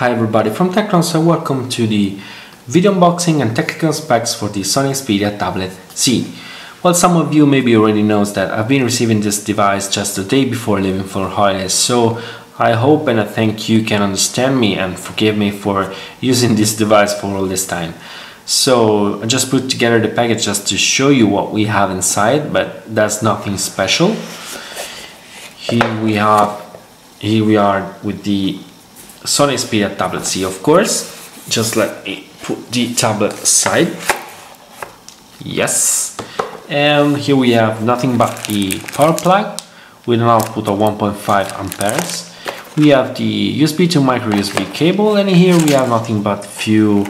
Hi everybody from TechnoLost, and welcome to the video unboxing and technical specs for the Sony Xperia Tablet Z. Well, some of you maybe already knows that I've been receiving this device just the day before leaving for holidays, so I hope and I think you can understand me and forgive me for using this device for all this time. So I just put together the package just to show you what we have inside, but that's nothing special. Here we are with the Sony Xperia Tablet Z, of course. Just let me put the tablet aside. Yes. And here we have nothing but the power plug with an output of 1.5 amperes. We have the USB to micro USB cable, and here we have nothing but few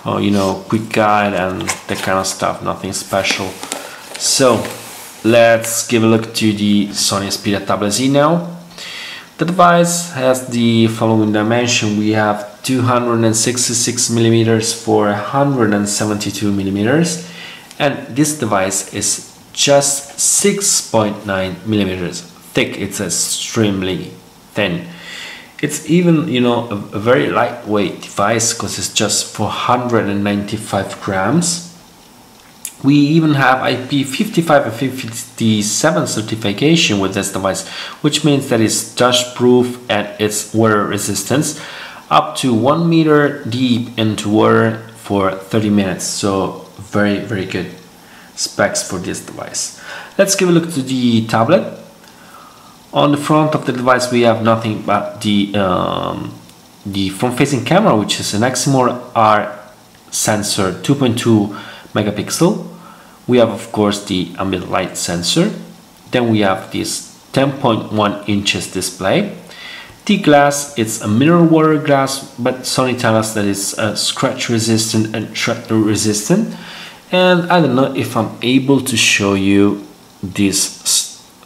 quick guide and that kind of stuff, nothing special. So let's give a look to the Sony Xperia Tablet Z now. The device has the following dimension. We have 266 millimeters for 172 millimeters, and this device is just 6.9 millimeters thick. It's extremely thin. It's even a very lightweight device because it's just 495 grams. We even have IP55 and 57 certification with this device, which means that it's dust proof and it's water resistance up to 1 meter deep into water for 30 minutes. So very good specs for this device. Let's give a look to the tablet. On the front of the device we have nothing but the front-facing camera, which is an Exymer R sensor 2.2 megapixel. We have of course the ambient light sensor. Then we have this 10.1 inches display. The glass, it's a mineral water glass, but Sony tells us that it's scratch resistant and shred resistant. And I don't know if I'm able to show you this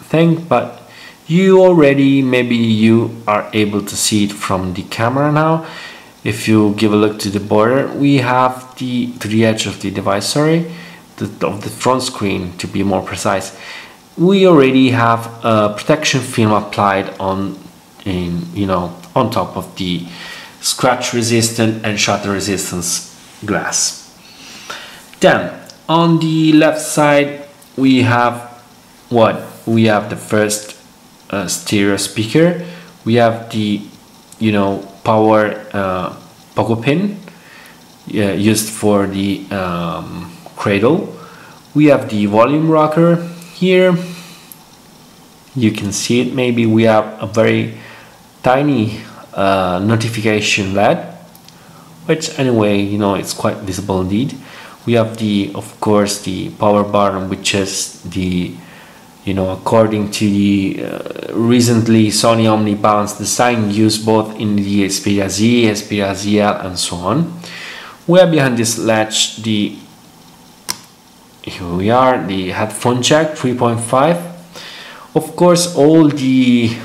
thing, but maybe you are able to see it from the camera now. If you give a look to the border, we have to the edge of the device, of the front screen to be more precise, we already have a protection film applied on top of the scratch resistant and shatter resistance glass. Then on the left side we have the first stereo speaker. We have the power pogo pin used for the cradle. We have the volume rocker here. You can see it maybe. We have a very tiny notification LED, which anyway it's quite visible indeed. We have of course the power button, which is the according to the recently Sony Omnibalance design used both in the Xperia Z, Xperia ZL and so on. We have behind this latch the headphone jack 3.5. Of course all the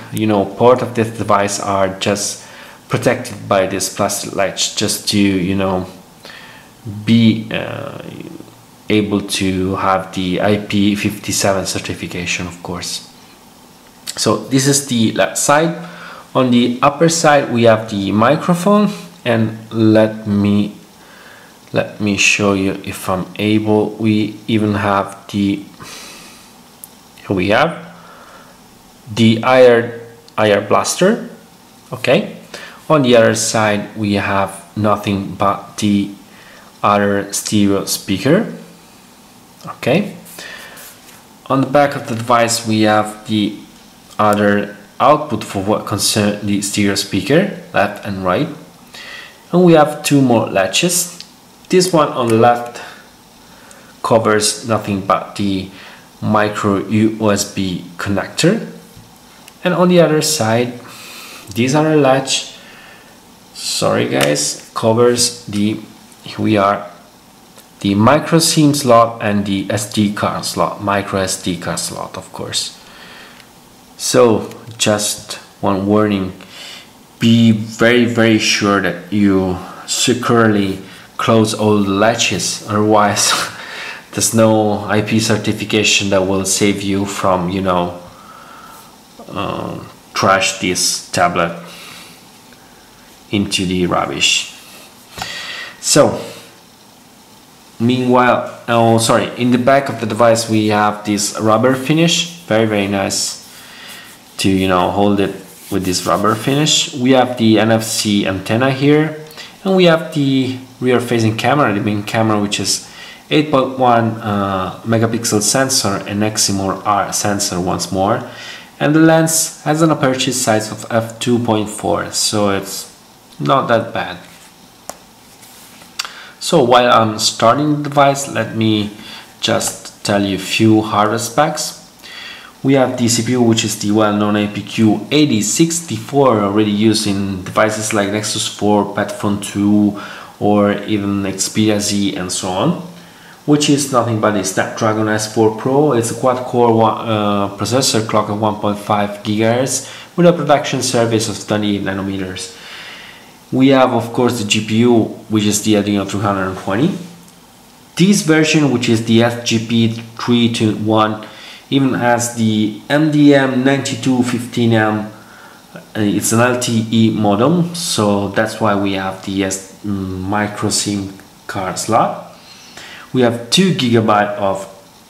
port of this device are just protected by this plastic latch, just to be able to have the IP57 certification, of course. So this is the left side. On the upper side we have the microphone, and let me show you if I'm able. We even have the IR blaster. Okay. On the other side we have nothing but the other stereo speaker. Okay. On the back of the device we have the other output for what concerns the stereo speaker, left and right. And we have two more latches. This one on the left covers nothing but the micro USB connector, and on the other side this other latch, sorry guys, covers the micro SIM slot and the SD card slot, micro SD card slot, of course. So just one warning, be very sure that you securely close all the latches, otherwise there's no IP certification that will save you from trash this tablet into the rubbish. So meanwhile, oh sorry, in the back of the device we have this rubber finish, very nice to, you know, hold it with this rubber finish. We have the NFC antenna here, and we have the rear facing camera, the main camera, which is 8.1 megapixel sensor and Eximor R sensor once more, and the lens has an aperture size of f2.4, so it's not that bad. So while I'm starting the device, let me just tell you a few hardware specs. We have the CPU, which is the well-known APQ 8064, already used in devices like Nexus 4, Padphone 2, or even Xperia Z and so on, which is nothing but a Snapdragon S4 Pro. It's a quad-core processor clock at 1.5 GHz with a production service of 28 nanometers. We have, of course, the GPU, which is the Adreno 320. This version, which is the SGP321, even has the MDM9215M. It's an LTE modem, so that's why we have the micro SIM card slot. We have 2 GB of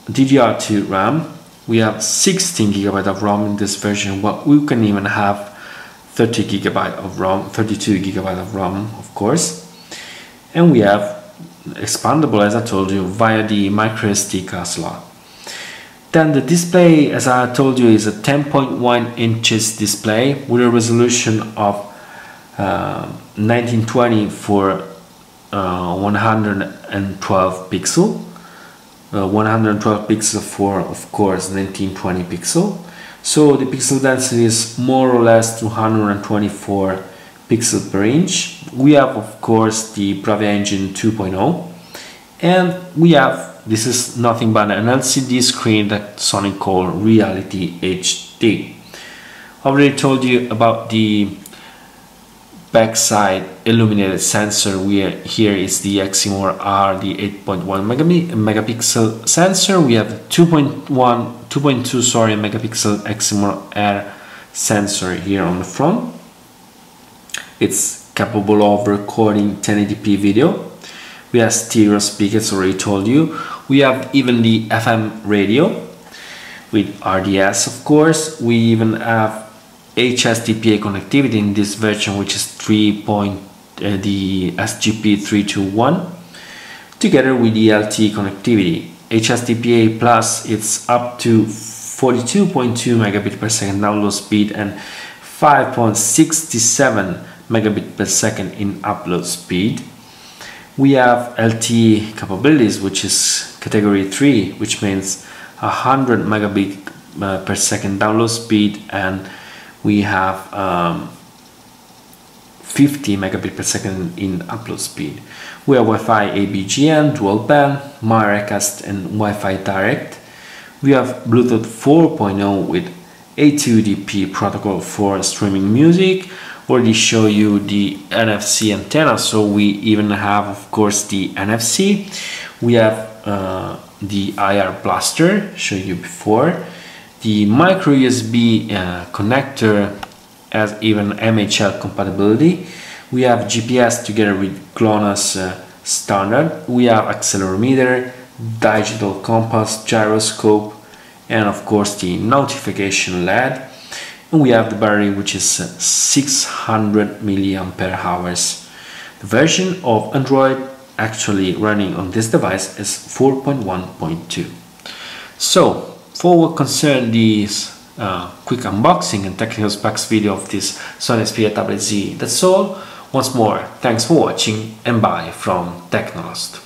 DDR2 RAM. We have 16 GB of ROM in this version, but we can even have 30 GB of ROM, 32 GB of ROM, of course. And we have expandable, as I told you, via the micro SD card slot. Then the display, as I told you, is a 10.1 inches display with a resolution of 1920 for 112 pixel. 112 pixel for, of course, 1920 pixel. So the pixel density is more or less 224 pixels per inch. We have, of course, the Bravia Engine 2.0, and we have, this is nothing but an LCD screen that Sony called Reality HD. I already told you about the backside illuminated sensor. Here is the Eximor R, the 8.1 megapixel sensor. We have the 2.2 megapixel Eximor R sensor here on the front. It's capable of recording 1080p video. We have stereo speakers, already told you. We have even the FM radio with RDS, of course. We even have HSDPA connectivity in this version, which is the SGP321, together with the LTE connectivity. HSDPA plus, it's up to 42.2 megabit per second download speed and 5.67 megabit per second in upload speed. We have LTE capabilities, which is category 3, which means 100 megabit per second download speed, and we have 50 megabit per second in upload speed. We have Wi-Fi ABGN, dual band, Miracast and Wi-Fi Direct. We have Bluetooth 4.0 with A2DP protocol for streaming music. Already show you the NFC antenna, so we even have, of course, the NFC. We have the IR blaster, showed you before. The micro USB connector has even MHL compatibility. We have GPS together with GLONASS standard. We have accelerometer, digital compass, gyroscope, and of course the notification LED. And we have the battery, which is 600 milliampere hours. The version of Android actually running on this device is 4.1.2. So for what concerns this quick unboxing and technical specs video of this Sony Xperia Tablet Z, that's all. Once more, thanks for watching and bye from TechnoLost.